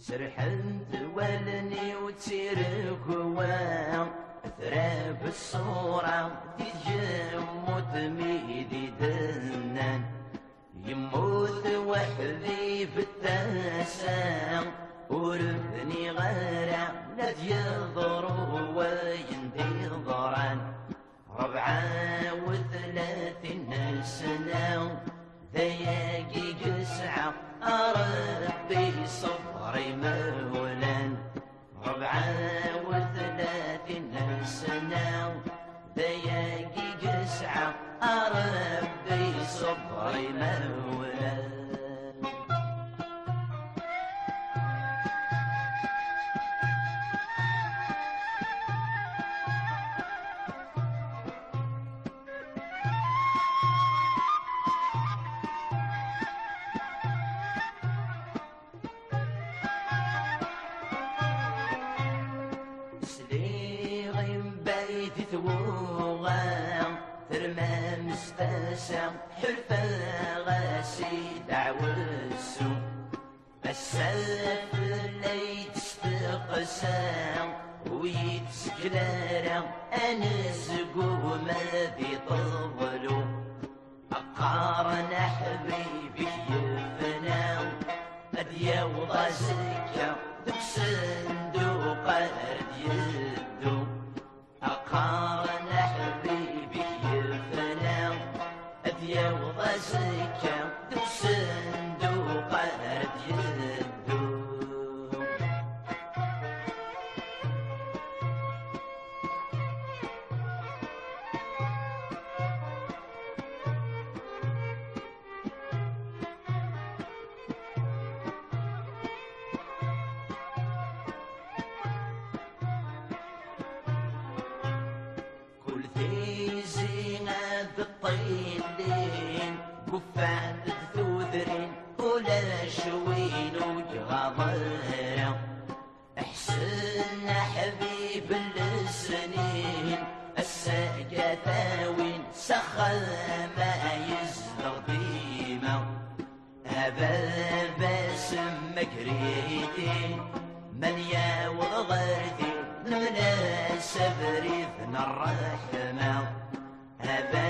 سرحت ولني وتركوا ثراب الصورة تجمد ميدي دنان يموت وحدي في التاسع ورثني غيره لا يضروا ويندي ضران 34 سنة ذياقي قسعة ربي صبري مولان 34 سنة ذياقي قسعة ربي صبري مولان ثوغا ثرما مستسا حرفا غاسي دعوسو السلف اللي تستقسا ويتسكلارا انسقو ما ذي طولو اقارن حبيبي يفنا اديا وضاسكا ذك صندوق يدو أقارن حبيبي يفنا أذيا وضاسكا ذو صندوق يدو بالطيلين قفان ذوذرين ولا شوين وجغاضرة احسن حبيب السنين الساقة ثاوين سخل ما يزغ ديما هذا باسم مقريتين من ياوض غردي المناسب ريثنا الرحمة هذا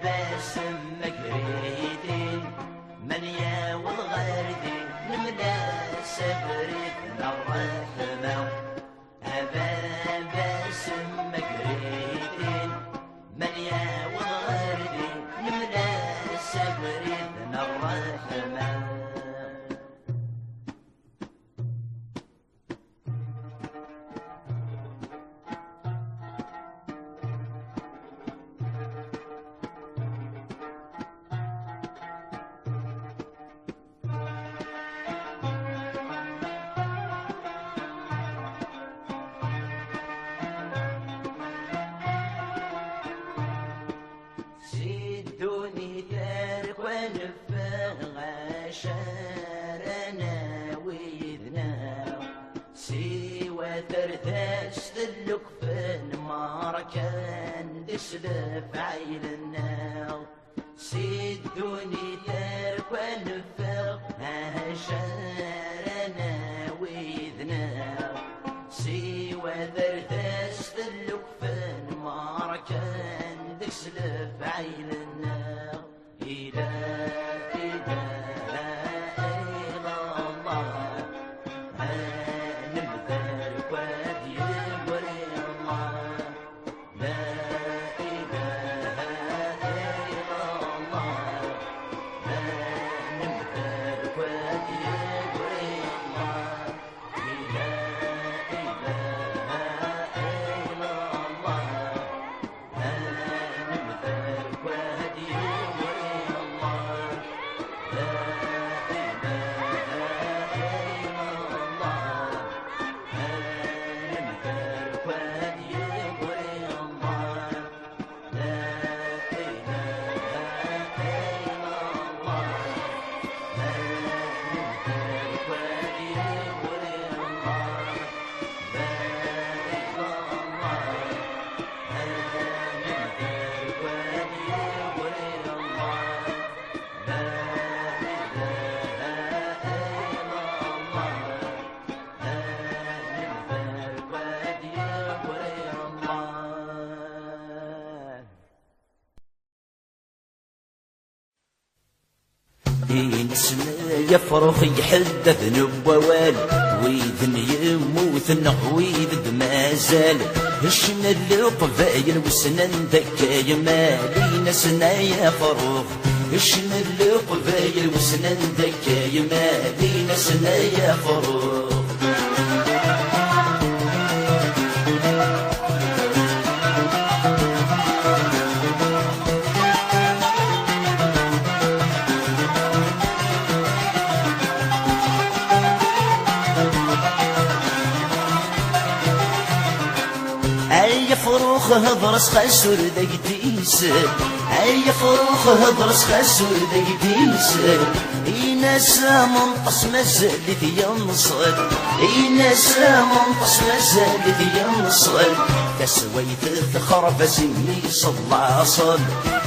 باسم مقريتين من ياوض غردي المناسب ريثنا الرحمة هذا باسم مقريتين من ياوض غردي المناسب ريثنا الرحمة ثرثاس ذلك في النار كان دسلف عين النار سيدوني ترك ونفق هشارنا ويذنا سوى ثرثاس ذلك في النار كان دسلف عين النار إله well يفرخ يحدث نبوال ويذن يموت ويذد ما زال هشنا القبايل وسنن ذكا يمالي نسنا يفرخ هشنا القبايل وسنن ذكا يمالي نسنا يفرخ أي فروخ هضرس خسر دقديس أي فروخ هضرس خسر دقديس إيناس منقص مزال ذي ينصل إيناس منقص مزال ذي ينصل تسويت الخرف سمي صلى صل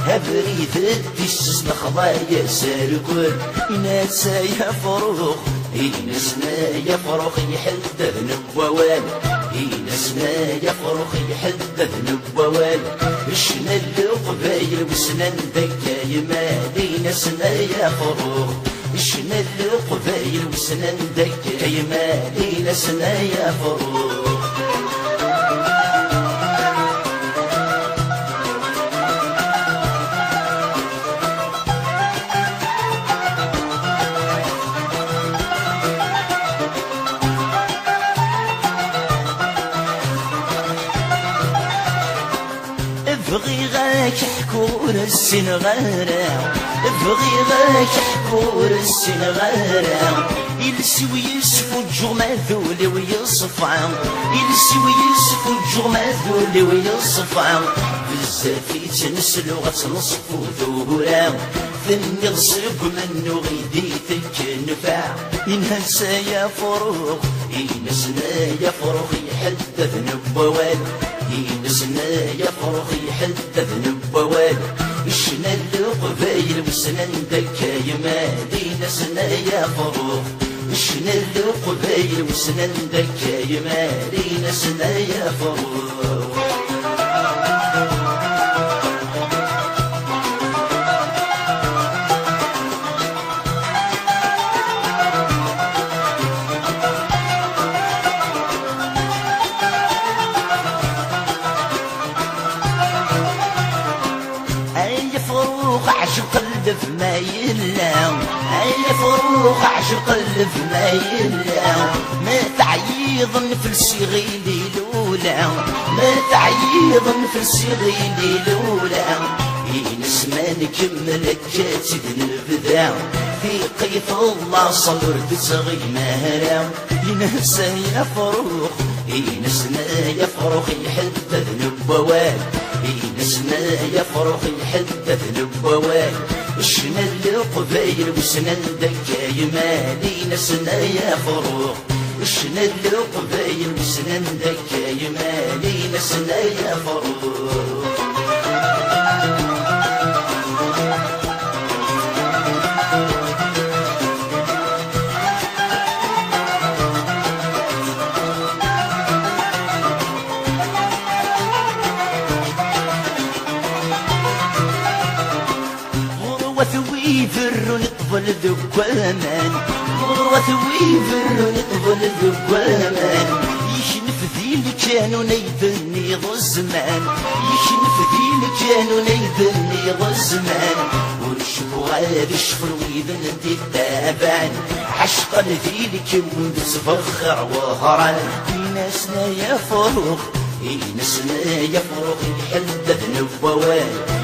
هبريت الدس مخضايا ساركل إيناس يا فروخ إيناس يا فروخ يحدث نبوال إيناسنا يفرخ يحدث نبوال إشنا القبايل وسنن ذكا يمالي ناسنا يفرخ إشنا القبايل وسنن ذكا يمالي ناسنا يفرخ ابغي غاك حكور السن غارع ابغي غاك حكور السن غارع يلسي ويسفو الجغمة ذولي ويصفع يلسي ويسفو الجغمة ذولي ويصفع بزاف يتنسلو غتنصفو ذورا ثني غصب منو غيدي تكنفع ينهنسا يا فروخ ينسنا يا فروخ يحدث نبوال ينسنا يفرخ يحدث نبوال إشنا القبايل وسنن ذكا يمالي نسنا يفرخ إشنا القبايل وسنن ذكا يمالي نسنا يفرخ عشق قلب ما يلام أي فروخ عشق قلب ما يلام ما تعيض في الصغيل لولا ما تعيض في الصغيل لولا نسمع نكمل كاتب البدا في قيث الله صبر بصغي مهرام ينسى يا فروخ ينسمع يا فروخ يحدث نبوال ينسمع يا فروخ يحدث نبوال إشنا القبايل وسنن ذكا يمالي نسنا يا فروخ إشنا القبايل وسنن ذكا يمالي نسنا يا فروخ ويفر نقبل ذكوامان ويفر نقبل ذكوامان يشنف ذي اللي كانوا نيذني الزمان يشنف ذي اللي كانوا نيذني الزمان ونشوفوا غادي الشفر ويذن دي التابان عشقا ذي اللي كون بتفخر وهران ناسنا يا فروخ ناسنا يا فروخ يحدث نبوال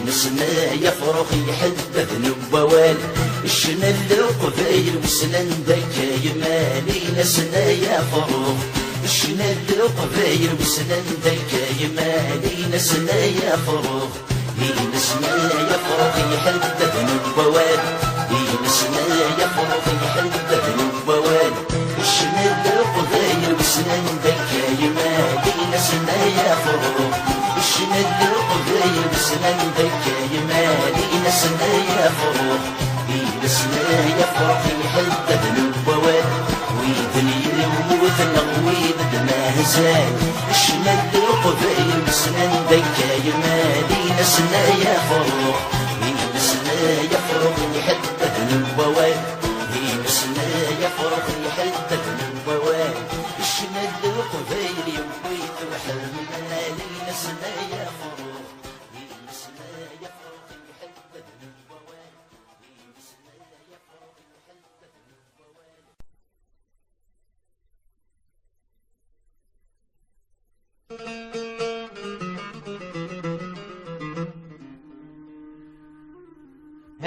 نسنا يفرخ يحدث نبوال إشنا القبايل وسنن ذكا يمالي نسنا يفرخ إشنا القبايل وسنن ذكا يمالي نسنا يفرخ نسنا يفرخ يحدث نبوال نسنا يفرخ يحدث نبوال إشنا القبايل وسنن ذكا يمالي نسنا يفرخ إشنا القبايل وسنن ذكا يمالي نسنا يفرخ نسنا يفرخ يحدث نبوال ويذن يموت ويذد ما هزال إشنا القبايل وسنن ذكا يمالي نسنا يفرخ نسنا يفرخ يحدث نبوال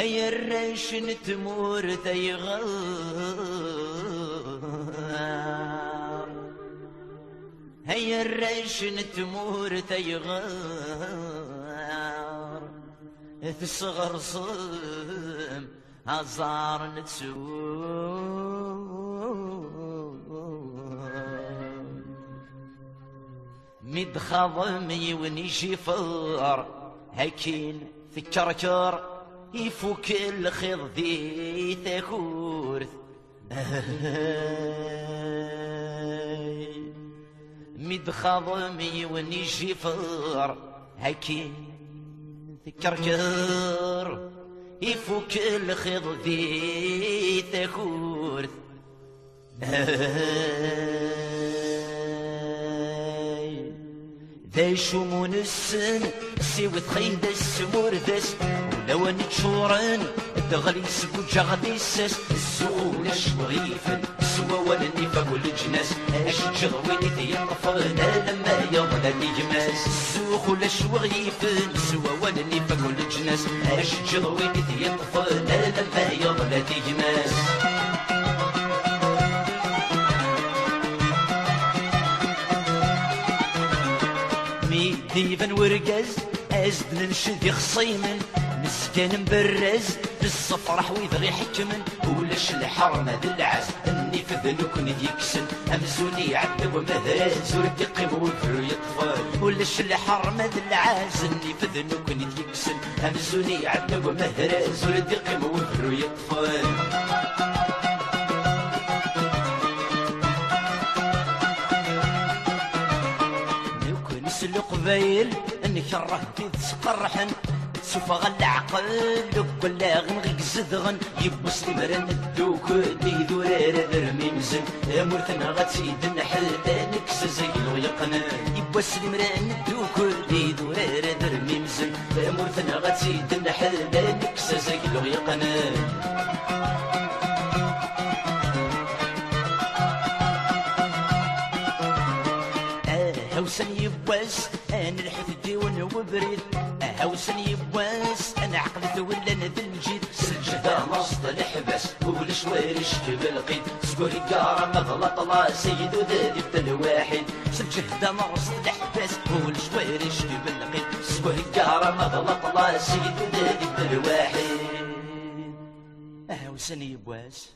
هيا الريش نتمور ثيغار هيا الريش نتمور ثيغار في الصغر صم عزار نتسور مد خضمي ونيجي فار هكين في الكركر يفوك الخض ذي ثكورث مد خضمي ونيجي فار هكين في الكركر يفوك الخض ذي ثكورث ذا شمون السن سوى تخيد السمور ذس ولو نتشورن الدغلي سبو جغدي السس السؤول شوغيفن سوى ولني فقول الجناس اش جغويني ذي الطفنا لما يوم يجماس السوخ شوغيفن سوى ولني فقول الجناس اش جغويني ذي الطفنا لما يوم يجماس ديفن ورقز ازد ننشد يخصيمن مسكن مبرز بالصفرح ويبغي حكمن ولاش الحرم ذي العز اني في ذنوكن يكسن امزوني عذب ومهرز ورد يقيم وفر يطفل ولاش الحرم ذي العز اني في ذنوكن يكسن امزوني عذب ومهرز ورد يقيم وفر يطفل القبايل نكره في تسقرحن سوف غل عقل ولا غنغيك زدغن يبوس المرن الدوك لي دورير ذرمي مزن مرثنا غتسيد النحل نكس زي الغيقنا يبوس المرن الدوك لي دورير ذرمي مزن مرثنا غتسيد النحل نكس زي الغيقنا هوسن يبواس انا الحدي وانا وبريد هوسن يبواس انا عقلت ولا انا ذا الجيد سجده مصد الحباس قول شوارش بالقيد سكوري قارة مغلط لا سيد وذادي الواحد سجده مصد الحباس قول شوارش بالقيد سكوري قارة مغلط لا سيد وذادي الواحد هوسن يبواس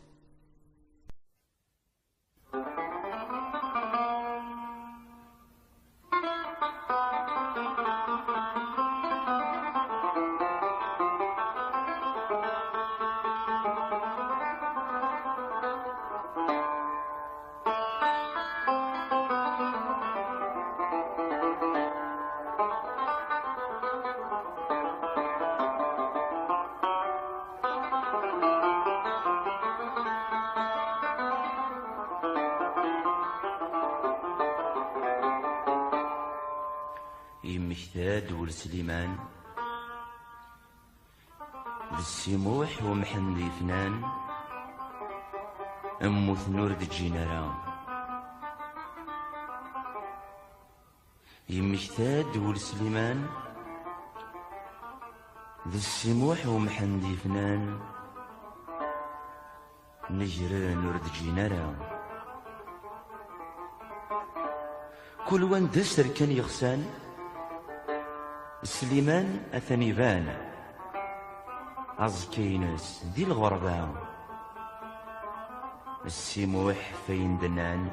يمكتاد ولسليمان للسموح ومحمدي فنان أمو ثنور دجينارا يمكتاد ولسليمان للسموح ومحمدي فنان نجران نور دجينارا كل وان دسر كان يغسان سليمان أثني بان عزكينس دي الغربة السموح فين دنان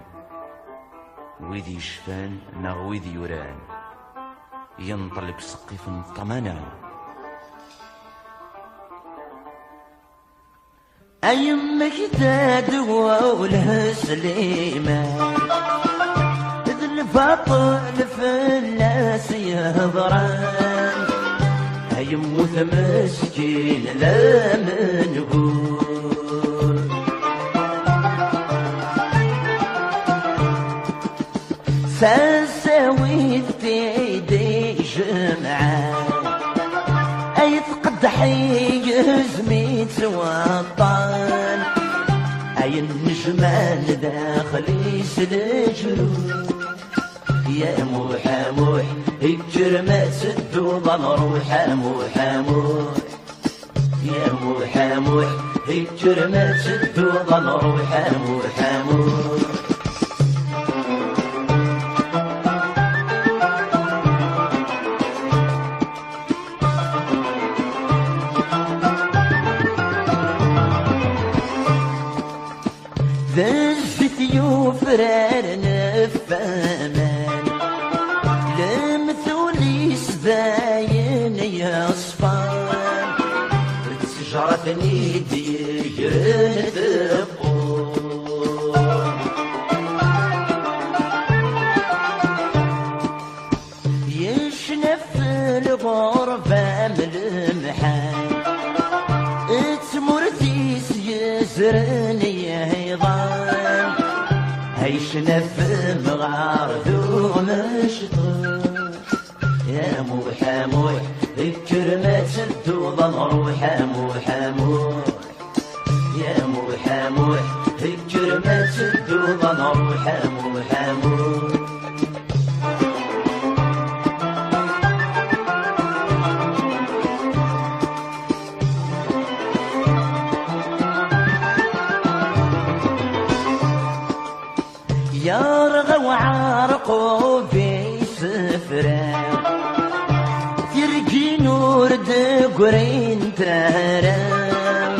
ويدي شفان نغويدي يوران ينطلق سقيف طمانا أيمك تدوى سليمان البطل في الناس يهضران يموت مسكين لا منقول ساسوي تيدي جمعان اي تقدح يزميت وطان اي النجمان داخلي سلجلو يا موحى موح الجرمة سدو ضل روحى موحى موح يا محمود الكرمة تدوض نروح محمود. ذزت يوفرار نفامان لمثولي سباين يصفان تجرتني ديجرن تبقون يشنف الغرفة ملمحان تمرتيس يزرني هيضان هيشنف مغارد ومشطوط يا محمود الكرمة تدوض نروح محمود. يا محمود الكرمة تدوض نروح محمود. يرغى وعرقو في سفران ترجي نور دقرين تهران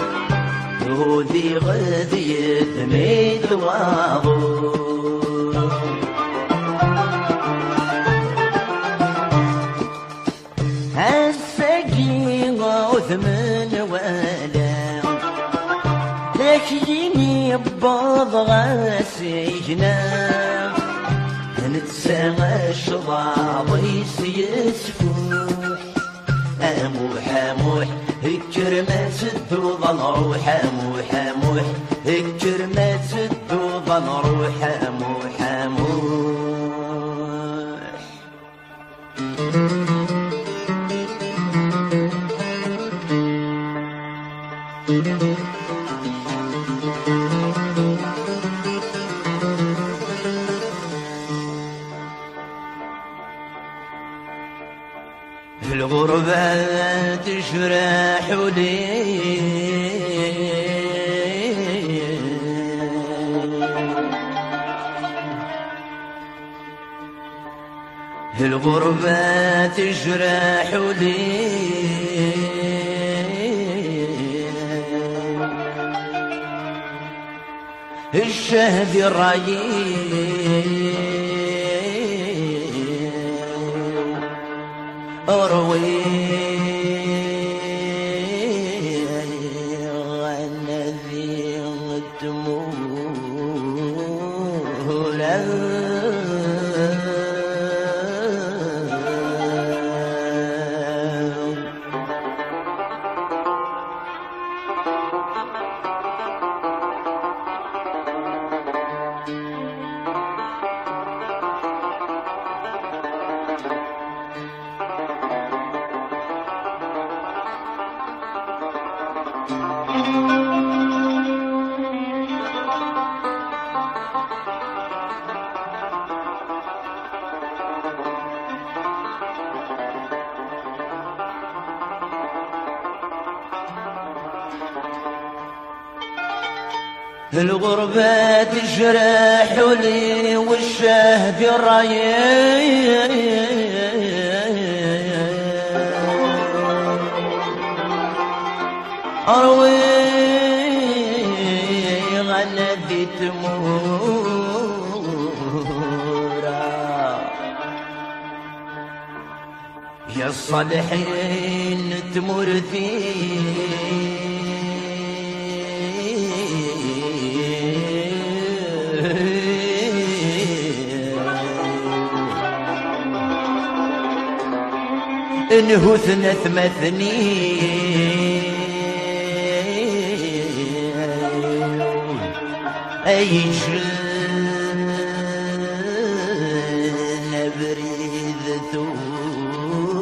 وذي غذي ثميد واضو هالسقي وثمن ولا لكيني ببض غاسيجنا نتسامى الشضاضيس يسفوح محمود الكرمة تدوض نروح محمود. الكرمة تدوض نروح محمود. الغربة تجرح لي الغربة تجرح لي الشهد الرأيي أروي الذي تمور الغربة تجرح لي والشهد الرأيي أروي غنبي تمورا يا الصالحين تمر فيه انه ثنث مثني ايش نبريد ثورا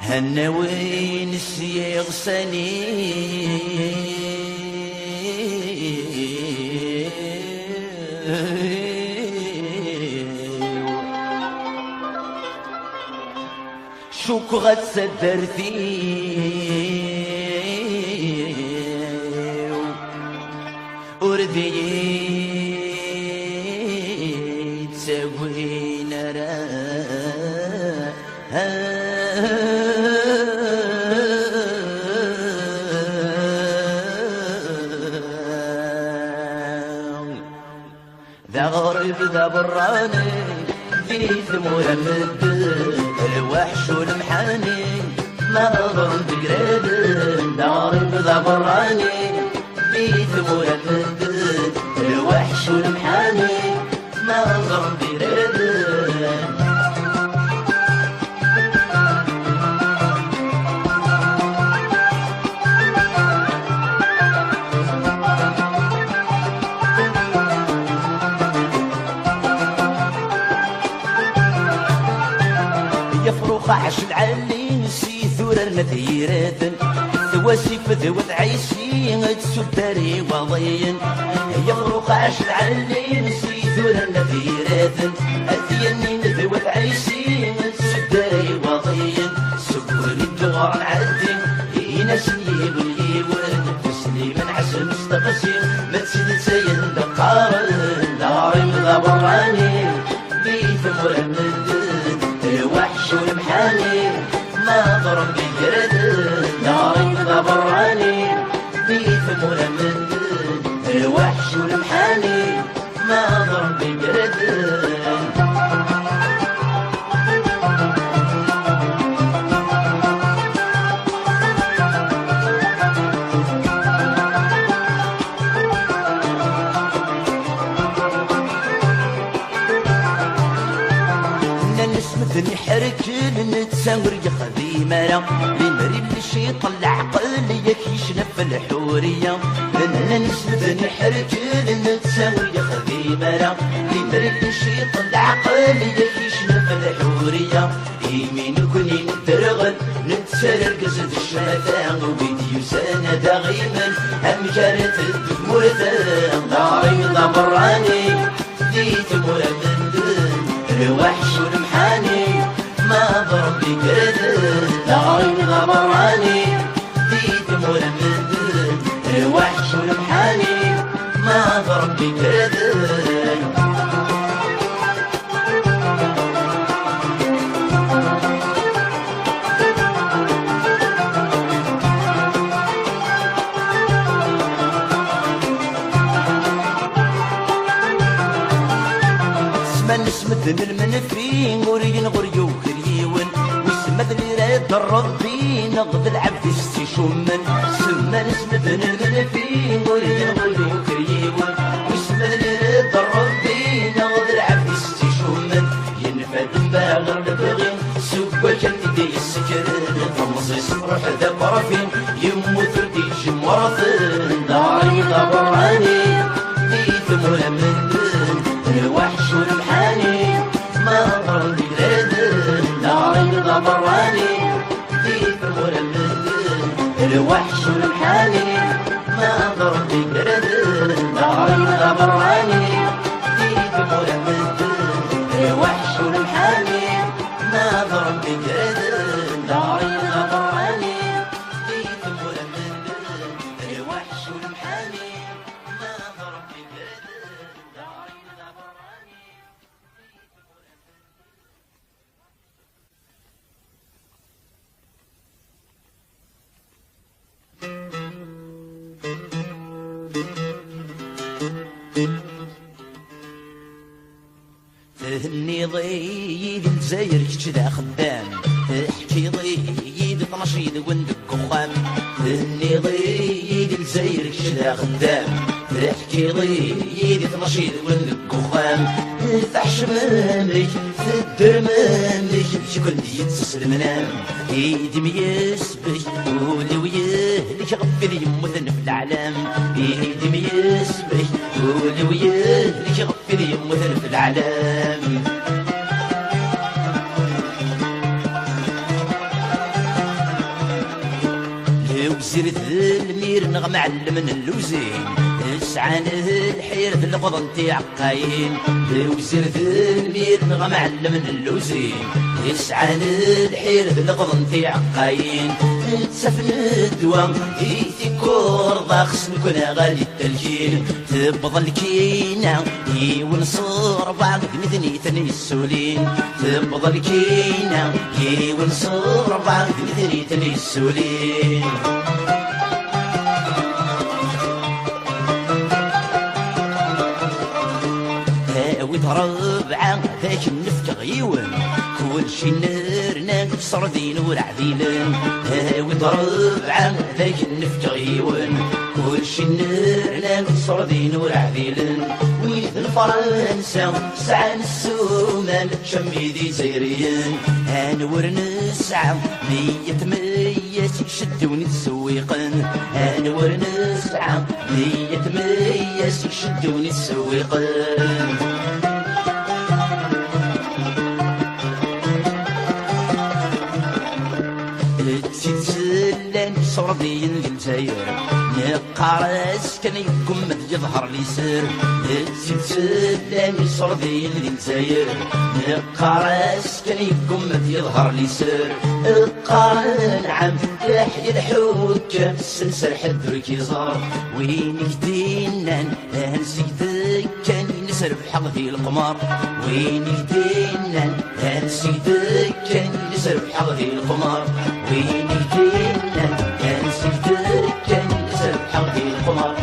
هنوين السيغ سني شوك غتسدرتي وردي تسوين ذا غريب ذا براني في ثمور مدد الوحش والمحاني ما ظلم بقريب ذا غريب ذا براني في ثمور مدد الوحش والمحاني ما ظلم بقريب يفرق عش العلي نسي ثور المديرات ثواسيف ذوات عيسي تسدري وضين يفرق عش العلي نسي ثور المديرات أثيني ذوات عيسي تسدري وضين سكرني الدغار نعدي ينسني واليوان تسلي من عسل مستقسي ما تسد سين دقار داري مضبراني بيت مرمد الوحش والمحاني ما ضرب بقرد ناري مضبراني بيت مرمد الوحش والمحاني ما ضرب بقرد نحرك نتساور يخذي مرا لمري بلشي طلع قليك يشنف الحورية لنا نسمد نحرك نتساور يخذي مرا لمري بلشي طلع قليك يشنف الحورية يمين كوني نترغل نتسارر قصد الشمثان وبيديو سنة دغيما هم جارت الدمورثان داري ضبراني ديت مرمد الوحش والمحاني ما ضرب بقرد داري ضبراني ديت مرمد الوحش والمحاني ما ضرب بقرد نسمد المنفي ورين غريو كريون وسمد لي راد ربي نغض العبد استشمن سما نسمد المنفي ورين غريو كريون وسمد لي راد ربي نغض العبد استشمن ينفد باغر البغي سوى كان دي السكر طمصي صبرح ذا برفين يموت ردي جمرثن داري ضبراني ديت مهمن الوحش والمحاني ما ضرب بقرد داري ضبراني ديت مرمد الوحش والمحاني ما ضرب بقرد داري ضبراني ديت مرمد الوحش والمحاني ما ضرب بقرد داري ضبراني ديت مرمد الوحش والمحاني ما ضرب بقرد تهني ضيد الجزاير كذا خدام احكي ضيد طنشيد وندك كخام تهني ضيد الجزاير كذا خدام احكي ضيد طنشيد وندك كخام فحش مامك تدر مامك شكون يتسس المنام ايدي ميسبك ولو يهلك غفل يموتن في العالم ايدي ميسبك ولو يهلك غفل يموتن في العالم وزرد المير نغ معلم اللوزين سعانه الحير ذي القضن تيعقاين وزرد المير نغ معلم اللوزين سعانه الحير ذي القضن تيعقاين تسفن الدوا إيتي كورضا خصن كنا غالي التلجين تبض الكينة ونصور بعض مثني ثني السولين تبض الكينة ونصور بعض مثني ثني السولين وتربع ذاك النفق غيون كل شي نرنا صردين ورعذيلن وتربع ذاك النفق غيون كل شي نرنا صردين ورعذيلن ويد الفرنسا سعان السومان شميدي زيريين انور نسعى مية يشدوني تسويقن انور نسعى مية يشدوني تسويقن تتسلن صردين للجزائر نقارس كان يقوم يظهر لي سر تتسلن صردين للجزائر نقارس كان يقوم يظهر لي سر القارن عم يحيي الحوك سنسر حد كيزار وين يدينا نسيت كان نسر بحظي القمر وين يدينا نسيت كان نسر بحظي القمر وين يدينا نسيت كان نسر بحظي القمر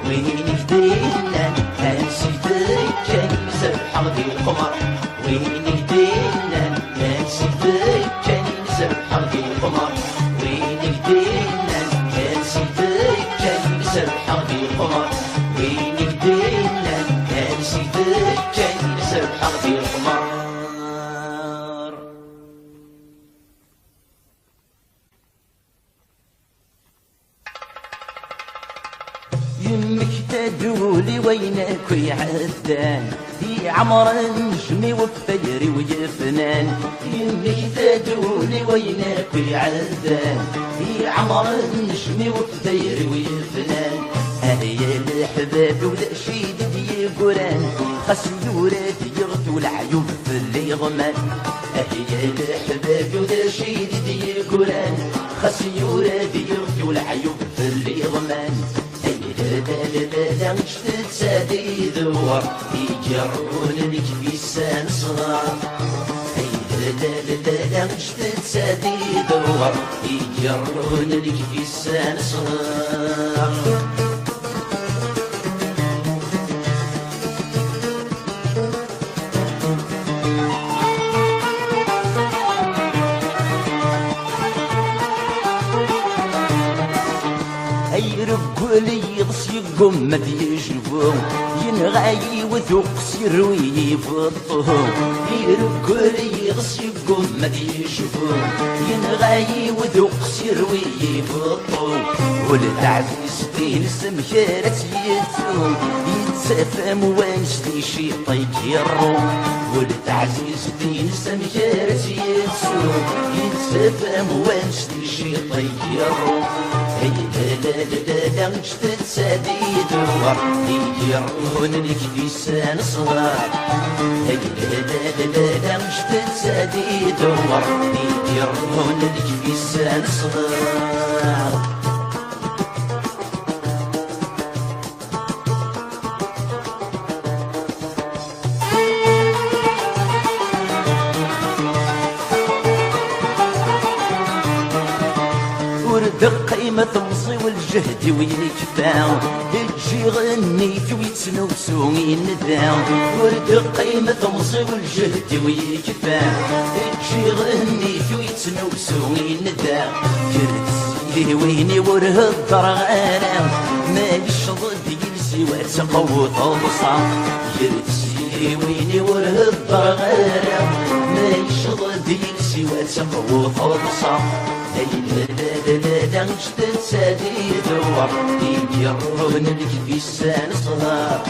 وين يدينا نسيت كان نسر بحظي القمر وين يدينا نسيت كان نسر بحظي القمر وين يدينا نسيت كان نسر بحظي القمر وين يدينا نسيت كان نسر بحظي القمر يمك تدولي وينك يا عذان يا عمر نجمي وفجري ويفنان يمك تدولي وينك يا عذان يا عمر نجمي وفجري ويفنان هيا الحباب ولا شيد دي قران خسيورات يغطوا العيوب في اللي غمان هيا الحباب ولا شيد دي قران خسيورات يغطوا العيوب في اللي غمان لا نشتت سادي ذوار يجرون لك في السان صغار لا نشتت سادي ذوار يجرون لك في السان صغار يرقولي يغص يقوم ما يجلبو ينغاي وذوق سيرو يفطو يرقولي يغص يقوم ما يجلبو ينغاي وذوق سيرو يفطو ولد عزيز دين سمكارت يتو يتسافم وانشتي شي طيك يرو ولد عزيز دين سمكارت يتو يتسافم وانشتي شي طيك يرو لا نشتت سادي دوار يجرون لك في السان صغار لا نشتت سادي دوار يجرون لك في السان صغار ورد قيمة مصي والجهد ويكفاو تجي غني ويتنوسو ينداو ورد قيمة مصي والجهد ويكفاو تجي غني ويتنوسو ينداو كرتي ويني وره الضرغانة ما يشضد يلسي وتقوط البصر كرتي ويني وره الضرغانة ما يشضد يلسي وتقوط البصر لا نشتت سادي دوار يجرون لك في السان صغار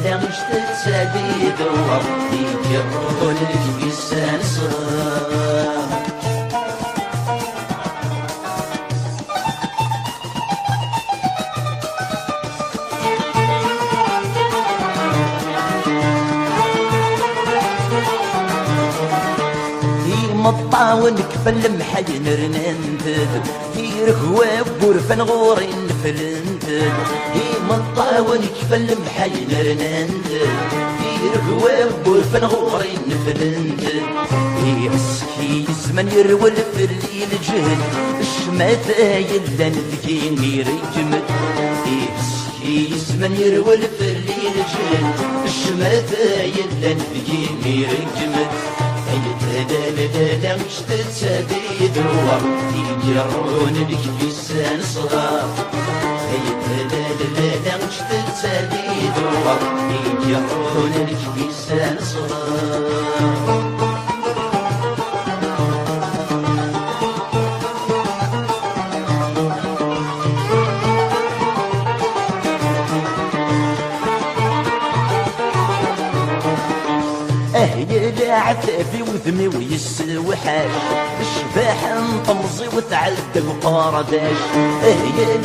لا نشتت سادي دوار يجرون لك في السان صغار مطاون كفل محين رننتد يركوا بورفن غوري نفلنتد مطاون كفل محين رننتد يركوا بورفن غوري نفلنتد يسكي زمن يرول في الليل جهد الشماتا يلا نذكي ميرجمد يسكي زمن يرول في الليل جهد الشماتا يلا نذكي ميرجمد لا مش تتسادي دروار يجرون لك بسان صغار لا مش تتسادي دروار يجرون لك بسان صغار عتابي وذمي ويسوحاش الشباح نطمزي وتعذب قارداش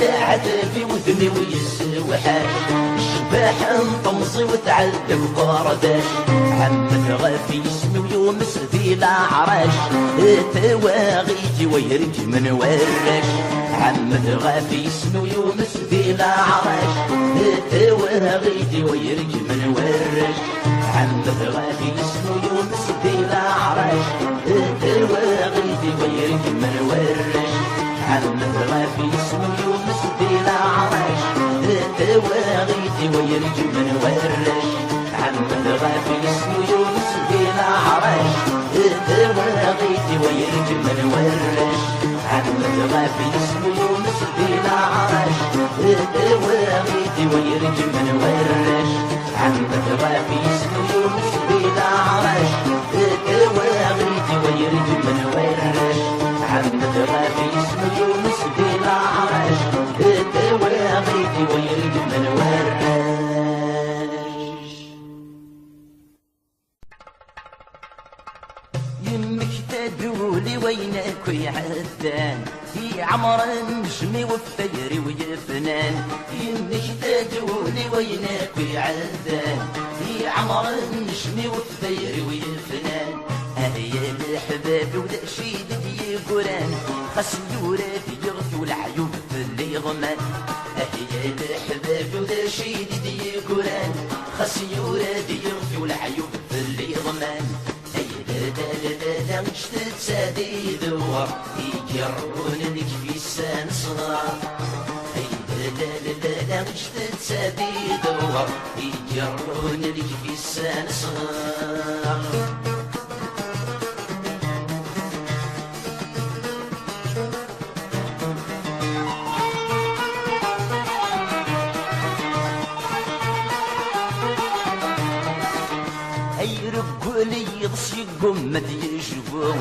يا عتابي وذمي ويسوحاش الشباح نطمزي وتعذب قارداش عمد غافي اسمي ويوم سدي العراش تواغيتي ويرك من وراش عمد غافي اسمي ويوم سدي العراش تواغيتي ويرك من وراش عمد غافي اسمه يوم سدي العراش تواغيتي ويرك من ورش عمد غافي اسمه يوم سدي العراش تواغيتي ويرك من ورش عمد غافي اسمه يوم سدي العراش تواغيتي ويرك من ورش عمد غافي اسمه يوم سدي العراش تواغيتي ويرك من ورش عمد غافي اسمه يوم سدي العراش تواغيتي ويرك من ورش عمد غافي اسمه يوم سدي العراش تواغيتي ويرك من ورش يمك تدولي وينك ويعدان في عمر نجمي وفيري ويفنان يمك تدولي وينك ويعدان في عمر نجمي وفيري ويفنان هيا الحباب ولا شيد يقولان خاص يورات يغفي والعيوب في اللي غمان هيا الحباب ولا شيد يقولان خاص يورات يغفي والعيوب في اللي غمان لا مش تتسادي دوار يجرون لك في سان صغار لا مش تتسادي دوار يجرون لك في سان صغار يرقولي يضس يقوم يجبو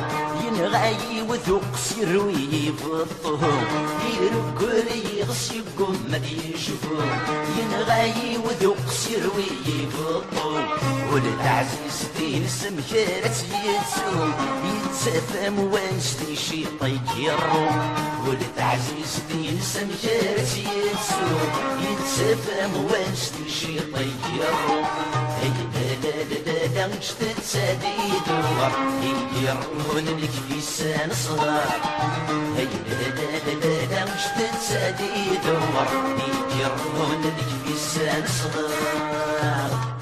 ينغاي وثوق يروي بطو يرقولي يضس يقوم يجبو ينغاي وثوق يروي بطو والعزيز دين سمكرت يتسو يتسفم وانشتي شي طيرو والعزيز دين سمكرت يتسو يتسفم وانشتي شي طيرو لا مش تتسادي دوار يجرون لك في سان صغار لا مش تتسادي دوار يجرون لك في سان صغار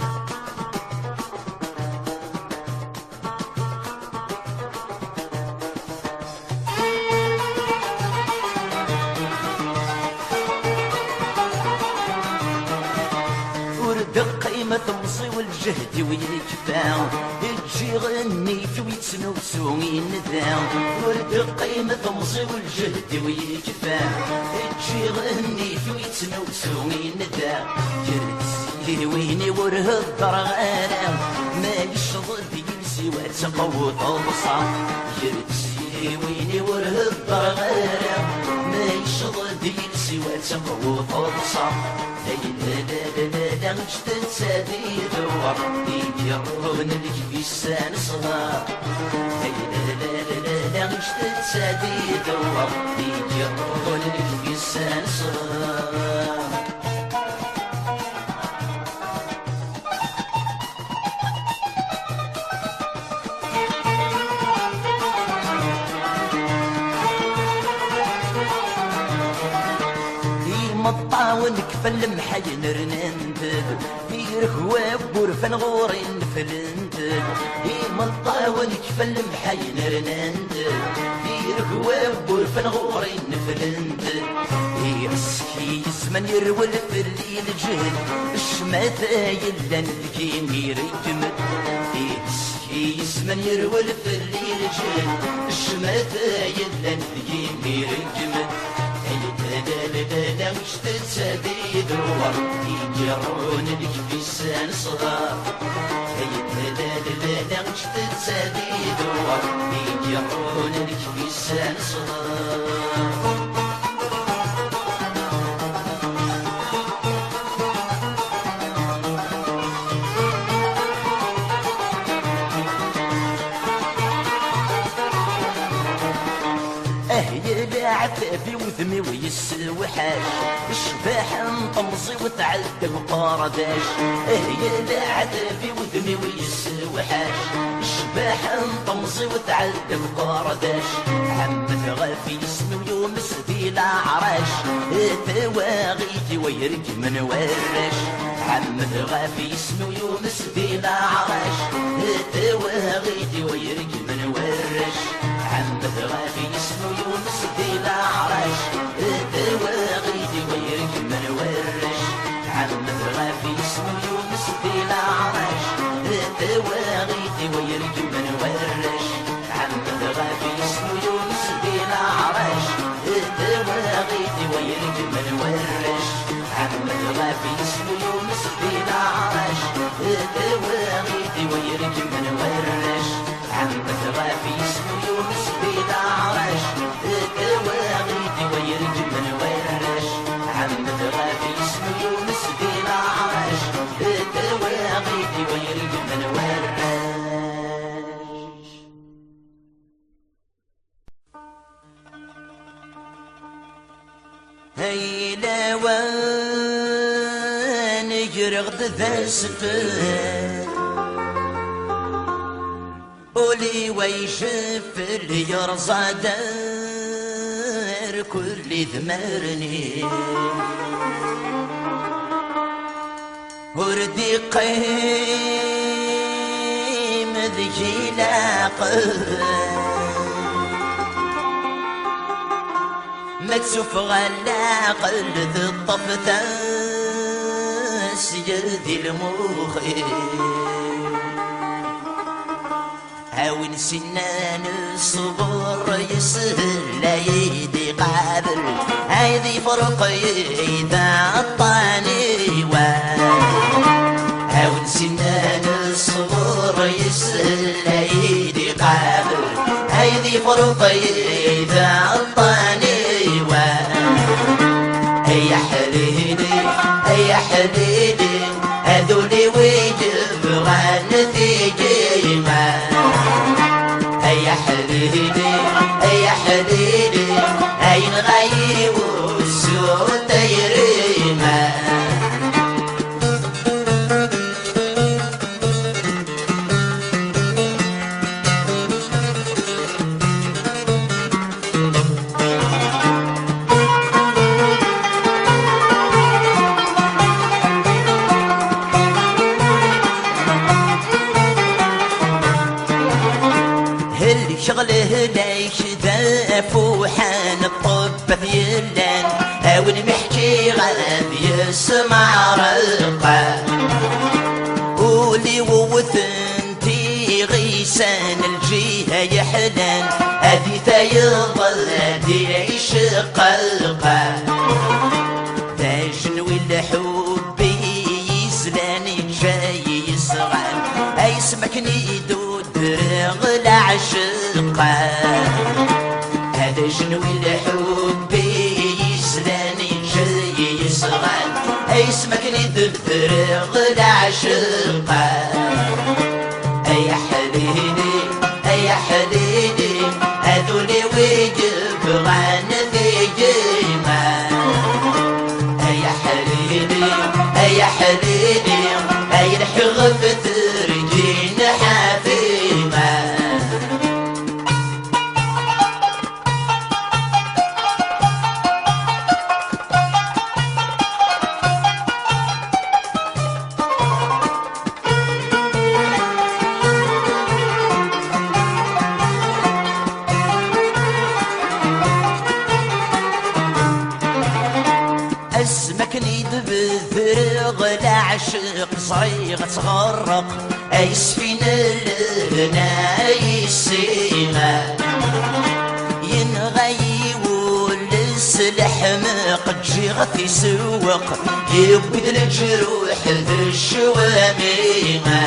قيمة مصي والجهد ويكفاو يجي غني في ويتسنوسو ينداو ورد قيمة مصي والجهد ويكفاو يجي غني في ويتسنوسو ينداو جرسي ويني ورهضر غاراو ما يشضد يلسي وتقوط البصر جرسي ويني ورهضر غاراو ما يشضد يلسي وتقوط البصر لا مش تتسادي دوار يجرون لك في سان صغار لا مش تتسادي دوار يجرون لك في سان صغار ملطاون كفل محين رنندد في ركواب ورفن غوري نفلندد في ملطاون كفل محين رنندد في ركواب ورفن غوري نفلندد في مسكي زمن يروي في الليل جهد الشماتايل لان الكيمير يجمد في مسكي زمن يروي في الليل جهد الشماتايل لان الكيمير يجمد لا مش تتسادي دور يجرون لك في سان صغار لا مش تتسادي دور يجرون لك في سان صغار عفافي وذمي ويسوحاش الشباح نطمزي وتعدى بقرداش يا عفافي وذمي ويسوحاش الشباح نطمزي وتعدى بقرداش عمت غافي اسمي ويوم سدي العراش تواغيتي ويرك من وراش عمت غافي اسمي ويوم سدي العراش تواغيتي ويرك من وراش عمت غافي اسمي ويوم سدي العراش تواغيتي ويرك من وراش عمت غافي اسمي ويوم سدي العراش تواغيتي ويرك من وراش عمت غافي اسمي ويوم سدي العراش تواغيتي ويرك من وراش عمت غافي اسمي ويوم سدي العراش تواغيتي ويرك من وراش عمت غافي اسمي ويوم سدي العراش تواغيتي ويرك من وراش عمت غافي اسمي ويوم سدي العراش تواغيتي ويرك من وراش هيلا وان يرغد ذا سفر ولي ويشف اللي يرزى دار كل ذمرني وردي قيم ذي لاقه ما تشوف غلا قلد الطفة سيدي المخي هاون سنان الصبر يسهل لا يدي قابل هايدي فرق إذا عطاني هاون سنان الصبر يسهل لا يدي قابل هايدي فرق إذا عطاني هيا حليلي هيا حليلي هذولي ويجب غنتيجي ما هيا حليلي هيا حليلي هين غيب والسود يريما شغله ليش ذاف وحان الطب ذيلان هاون محكي غاب يسمع رقا قولي ووثنتي غيسان الجهة يحلان هذي تيظل هذي يعيش قلقا ذا جنوي الحب يزلان جاي يسغان اي سمكني درغ العشقة هذا جنوي الحب يسلاني جاي يسغان اي سمكني درغ العشقة اي حليلي اي حليلي هذولي ويجب غنتي جيما اي حليلي اي حليلي اي الحغف ترجين حفيمة غلا عشق صغير تغرق اي سفينة لنا يسيما ينغي ولس الحماق تجي غثي سوق يبد الجروح بالشواميمة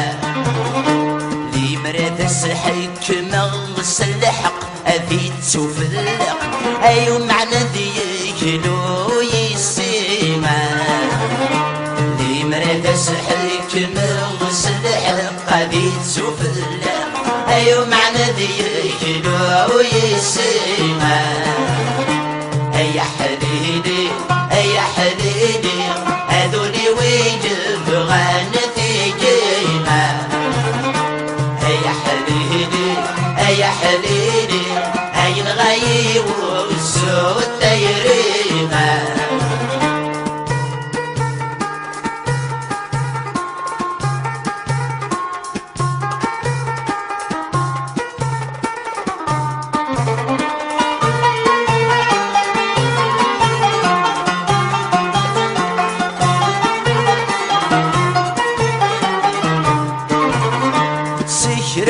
لي مراد سحيك مغس الحق أذي تفلق أيو معنى ذيكلو يسيما لي مراد سحيك مغس الحق أذي تفلق أيو معنى ذيكلو يسيما أي حديدي أي حديدي هذولي ويجب غانتي جيمة أي حديدي أي حديدي أي نغيب والسود تيريمة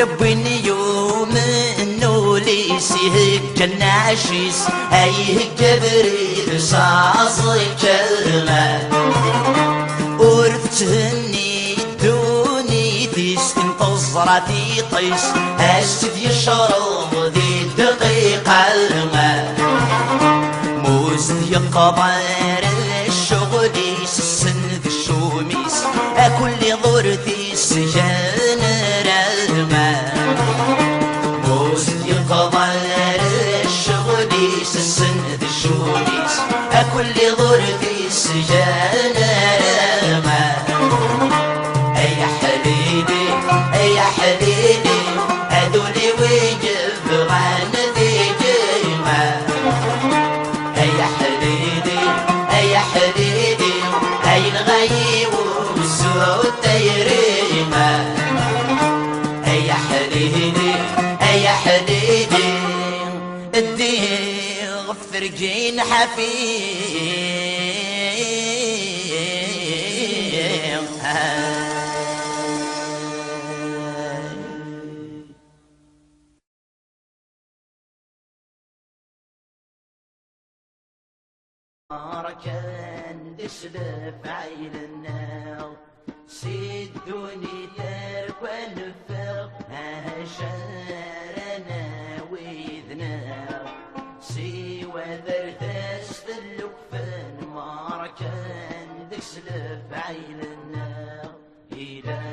ربني يوم انه ليسيه الناشيس ايه جبريل صاص كلمة ورثتني دوني ديس انتظرتي طيس اسد يشرب ذي دقيقة الماء موزد يقبر الشغل السن ذي الشوميس اكل ضرتي السجان موزد يقبر الشغل السن ذي الشوميس اكل ضرتي السجان اي حبيبي اي حبيبي هذولي ويجب غاندي جيمة اي حبيبي اي حبيبي اي الغيب والسود تيريمة اي حبيبي اي حبيبي الدين غفرجين حفيظ كان دسلف عين النار سدوني ترك ونفق شارنا ويذنا سوى ذرتاس اللقفان ما كان دسلف عين النار إلى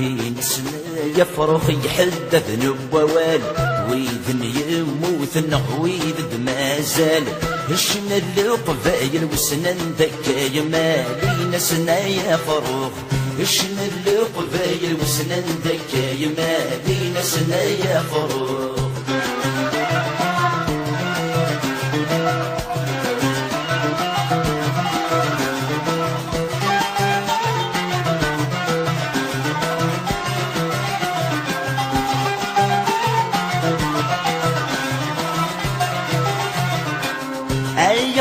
ينسنا يفرخ يحدث نبوال ويذن يموت نغويذ ما زال هشنا القبايل وسنن ذكا يمالي نسنا يفرخ هشنا القبايل وسنن ذكا يمالي نسنا يفرخ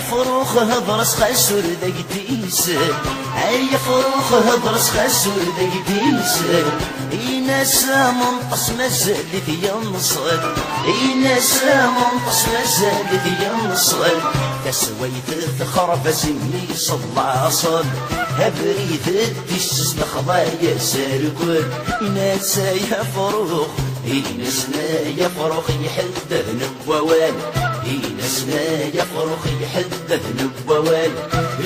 فروخ هضرس خسر ذاك تيس هيا فروخ هضرس خسور ذي يسال ناس منقص مازال ذي ينصل ناس منقص مازال ذي ينصل تسويت الخرف زمي صلى صل هبريد الدس الخضايا ساركل ناس يا فروخ ناسنا يا فروخ يحده نبوال ناسنا يا فروخ يحده نبوال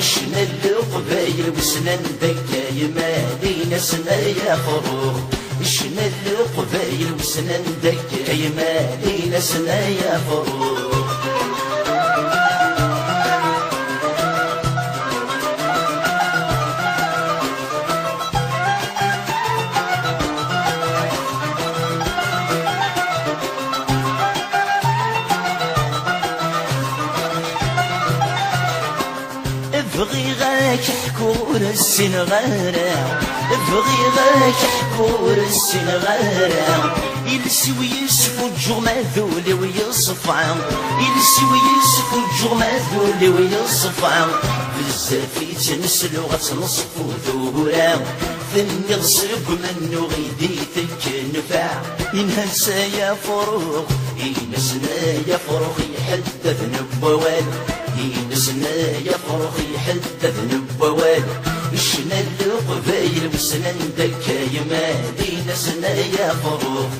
شنا القبايل وسنا ندكا مالي ناسنا يا فروخ شنا القبايل وسنا ندكا مالي ناسنا يا فروخ بغي غاك حكور السن غارع بغي غاك حكور السن غارع يلسي ويسفو الجغ ذولي ويصفع يلسي ويسفو الجغ ذولي ويصفع بزاف يتنسلو غتنصفو ذورا ثني غسلك منو غيدي تكنفع ينهسا يا فروخ ينسنا يا فروخ يحدث نبوال نسنا يا فروخ يحدث نبوال شنا القبايل وسنا ندكا مالي نسنا يا فروخ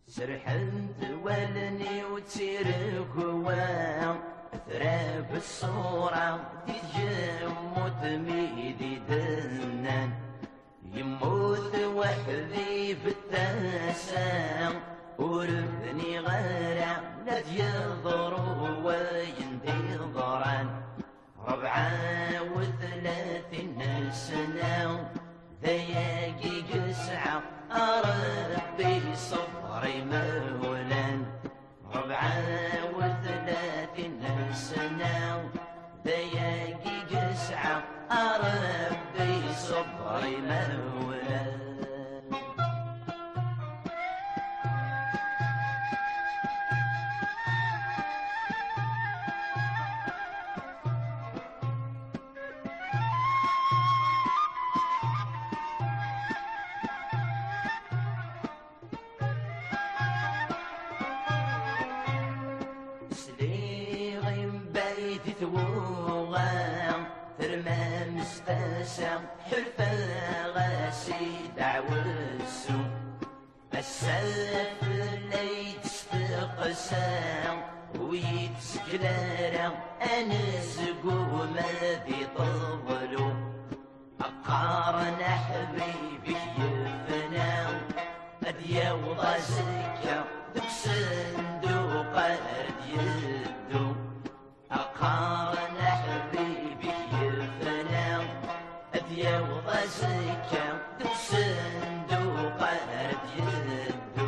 سرحنت ولني وتسيرك هوا ثراب الصورة تجمد ميدي دنان يموت وحدي بالتاسع ورثني غارع لا يضروا ويندي ضران 34 سنة ذياقي قسعة ربي صبري مولان 34 سنة ذياقي قسعة ربي صبري مولان ثوغا ترمى مستاسع حرفة غاسي دعوسو السلف اللي تستقسام ويتسكلارا انسقو ماذي طولو اقارن حبيبي يفنا اديا وضازكا ذك صندوق يدو أقارن حبيبي يفنا أديا وضازكا ذو صندوق يدو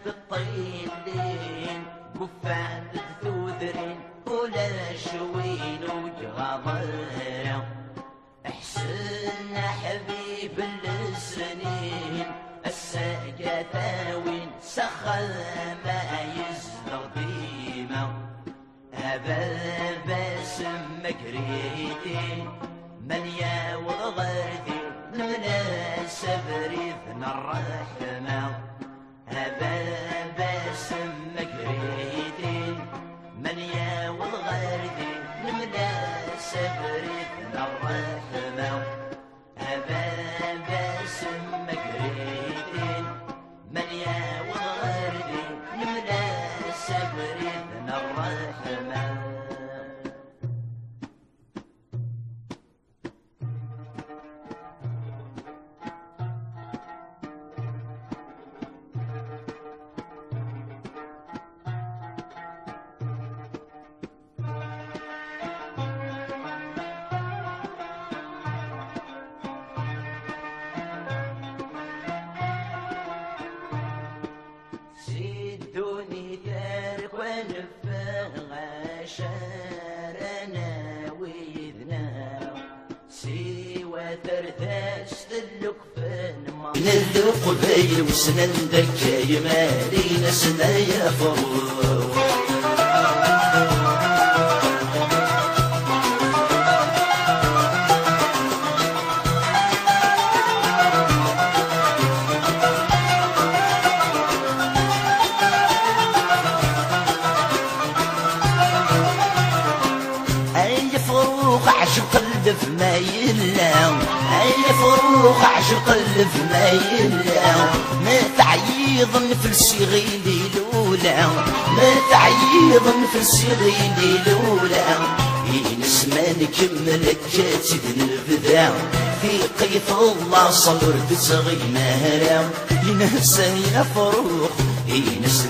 بالطيلين قفان ذوذرين ولا شوين وجغضيرة احسن حبيب السنين الساقة ثاوين سخل ما يزدغ ديما أبا باسم مقريتين من يا وغردي مناسب ريثنا الرحمة أبا باسم مقريتين من يا والغردي المناسب ريثنا الرحمة أبا باسم مقريتين من يا والغردي المناسب ريثنا الرحمة القبيل وسنن دكاي مالينا سنا يا فروخ عشق قلب ما يلاو اي فروخ عشق قلب ما يلاو ما تعيض نفلسي غيلي لولاو ما تعيض نفلسي غيلي لولاو نسمع نكمل كاتب البداو في قيث الله صبر بتغي مهراو ينسى يا فروخ ينسى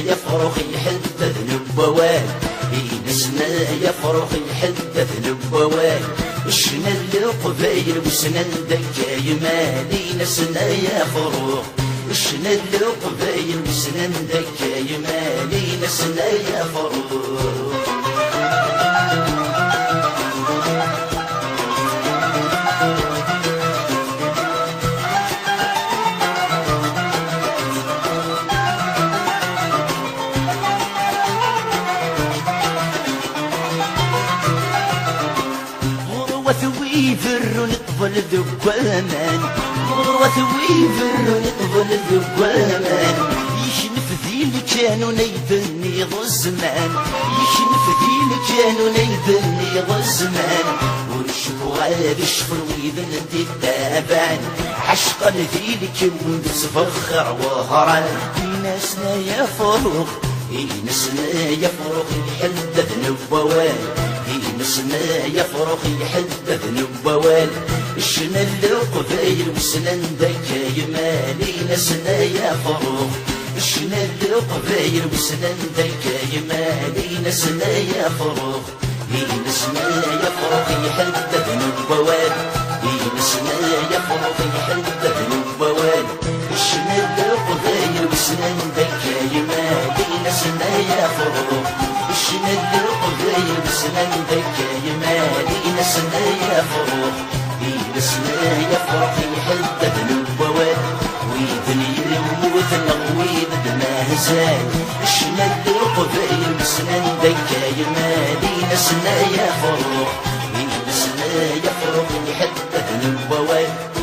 يا فروخ يحدد نبوات نسنا يا فروخ يحدث نبوات شنا القبايل وسنا دكاي مالي نسنا يا فروخ شنا القبايل وسنا دكاي مالي نسنا يا فروخ ويفر نقبل ذكوامان غروة ويفر نقبل ذكوامان يشنف ذي اللي كانوا نيذني ذو الزمان يشنف ذي اللي كانوا نيذني ذو الزمان ونشوفوا غير الشفر ويذن دي التابان عشقا ذي اللي كون بسفخر وهران ناسنا يا فروخ ناسنا يا فروخ يحدث نبوان نسنا يا فروخ يحدث نبوان شنا القبايل وسنن دكاي مالي نسنا يا فروخ شنا القبايل وسنن دكاي مالي نسنا يا فروخ نسنا يا فروخ يحدث نبوان نسنا يا فروخ يحدث نبوان شنا القبايل وسنن دكاي مالي نسنا يا فروخ شنا القبايل وسنن دكاي مالي نسنا يا فروخ نسنا يا فروخ يحدث نبوات ويدني يموت النقويد بمهزال شنا القبايل وسنن دكاي مالي نسنا يا فروخ نسنا يا فروخ يحدث نبوات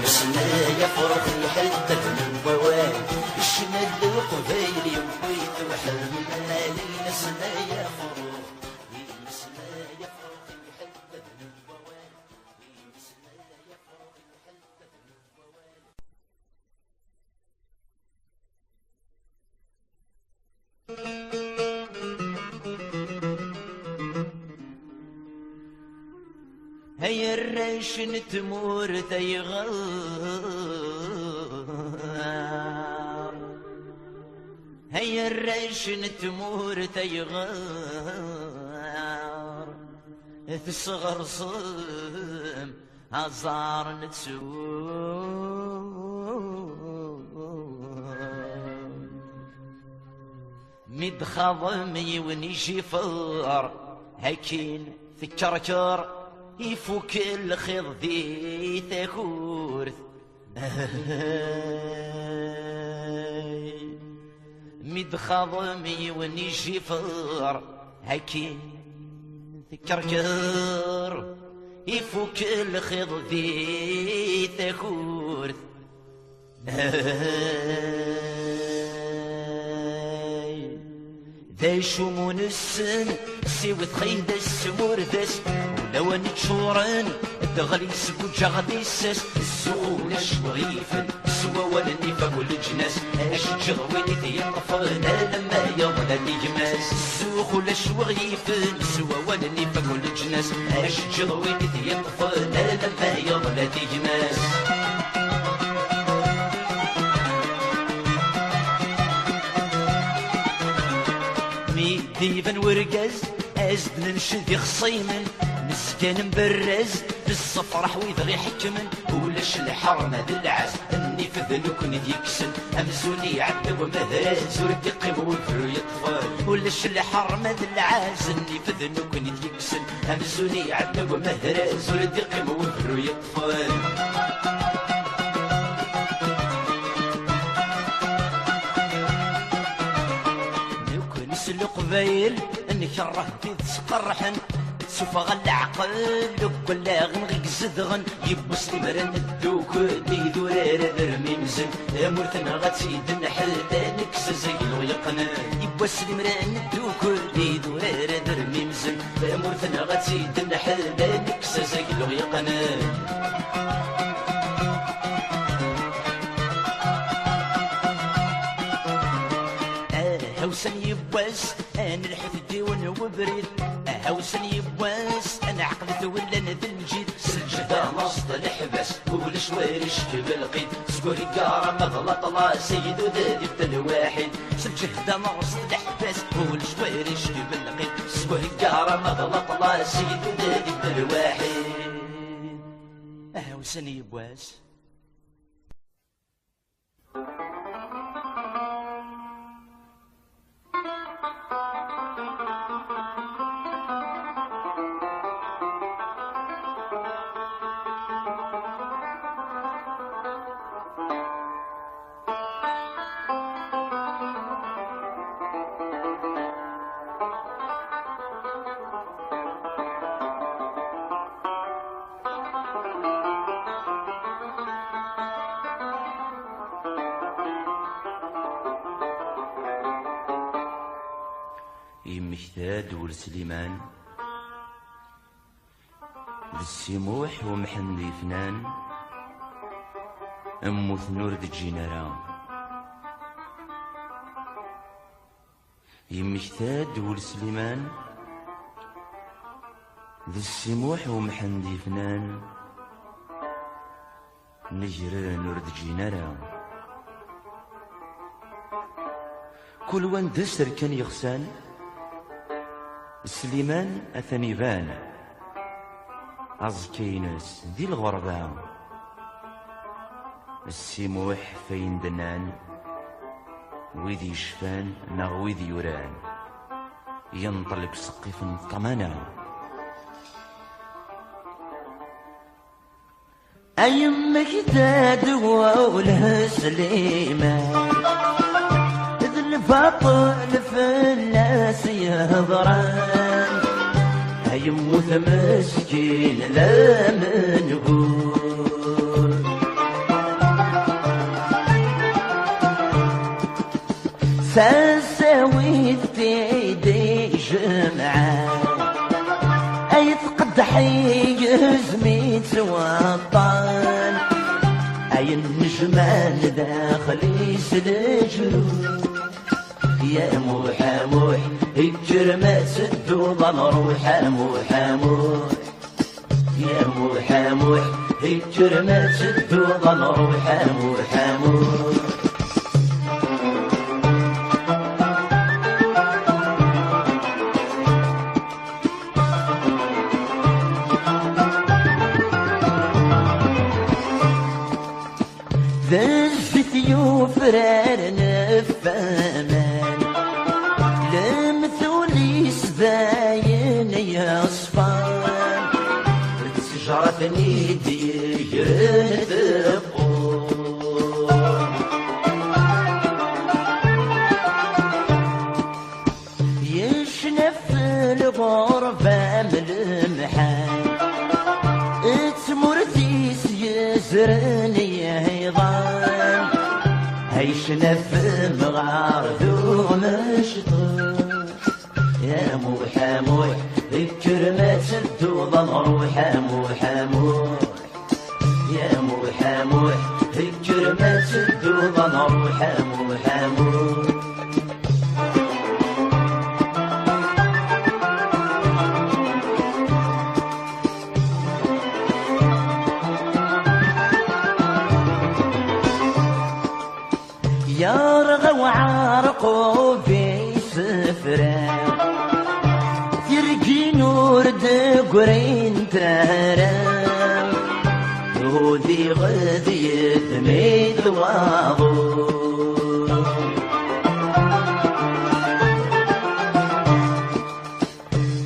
نسنا يا فروخ يحدث نبوات شنا القبايل يموت وحمالي نسنا يا فروخ نسنا يا فروخ يحدث نبوات نسنا يا فروخ يحدث نبوات هيا الريش تمور تيغار هيا الريش تمور تيغار في الصغر صم هزار نتسور مد خضمي ونيجي فار هكين في الكركر يفوك الخض ذي ثكورث مد خضمي ونيجي فار هكين في الكركر يفوك الخض ذي ثكورث ذا شمون السن سوى تخيد السمور ذس ولو نتشورن دغلي سبو جغدي السس السوق شوغيفن سوى ولني فقول الجناس اش جغويني ذي يطفرنا لما يضل الجماس السوق شوغيفن سوى ولني فقول الجناس اش جغويني ذي يطفرنا لما يضل الجماس ديفن ورقز ازد ننشد خصيمن مسكن مبرز بالصفرح ويذغي حكمن ولاش الحرم هذا العز اني في ذنوكن يكسن امزوني عذب ومهاز ورد يقيم ويفرو يطفال ولاش الحرم هذا العز اني في ذنوكن يكسن امزوني عذب ومهاز ورد يقيم ويفرو يطفال قبايل نكره كي تسقرحن سوف العقل ولا غنغيك زدغن يبوس المرن الدوك دي دورار ذرمي مزن مرتنا غتيد النحل نكس زيلو يقنا يبوس المرن الدوك دي دورار ذرمي مزن مرتنا غتيد النحل نكس زيلو يقنا هوسن يبواس انا الحث ديون وبريد هوسن يبواس انا عقلت ولا انا ذا المجيد سجده مصد الحبس والشوارش بالقيد سكوري قارة مغلط الله سيد ودادي الواحد سجده مصد الحبس والشوارش بالقيد سكوري قارة مغلط الله سيد ودادي الواحد هوسن يبواس يمكتاد ولسليمان بالسموح ومحمد فنان أموت نور دجينارا يمكتاد ولسليمان بالسموح ومحمد فنان نجرى نور دجينارا كل وان دسر كان يغسان سليمان أثني بان عزكينس دي الغربة السموح فين دنان ويدي شفان نغويدي يوران ينطلق سقيف طمانا أيما كتاد وله سليمان الفاطل في الناس يهضران يموت مسكين لا منقول ساساوي تيدي جمعان أي تقدح يزميت وطان أي النجمان داخلي سلجلو يا موحى هجر ما سدو ضمروح موحى يا موحى هجر ما سدو ضمروح موحى ذا الفتيو فرار نفامان لمثولي سباين يا صفان شجرة نيدي يتبقون يشنف الغربة ملمحان تمرتيس يزرني هيضان هيشنف مغارث ومشطون يا موحى ذكر ما تسدو ضمروحى موحى يا موحى ذكر ما تسدو ضمروحى موحى يا رغو عرقو في سفران ترقي نور دقرين ترام وذي غذي ثميد واضو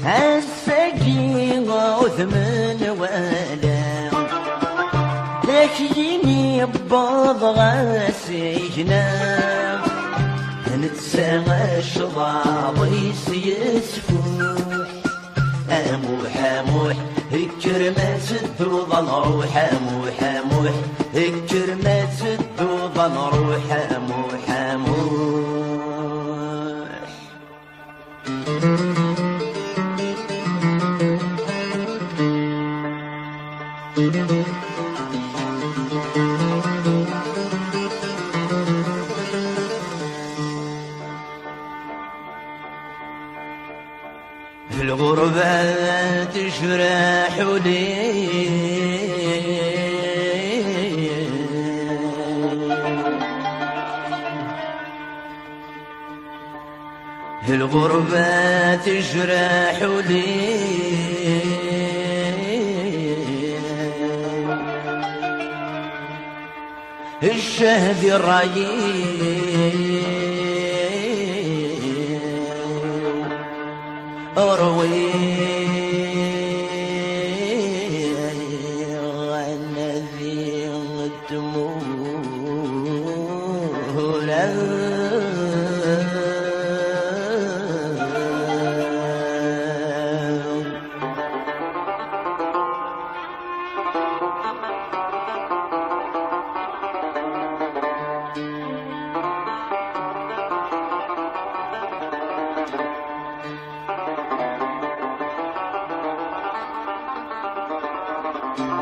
هالسقي غوث من ولا لكيني بضغى سجنا ينسى الشضاض يسفوح اموح اموح هكر ما تدوض نروح اموح اموح هكر ما تدوض نروح اموح اموح الغربة تجرح لي الغربة تجرح لي الشهد الرأيي أروي الذي الدموع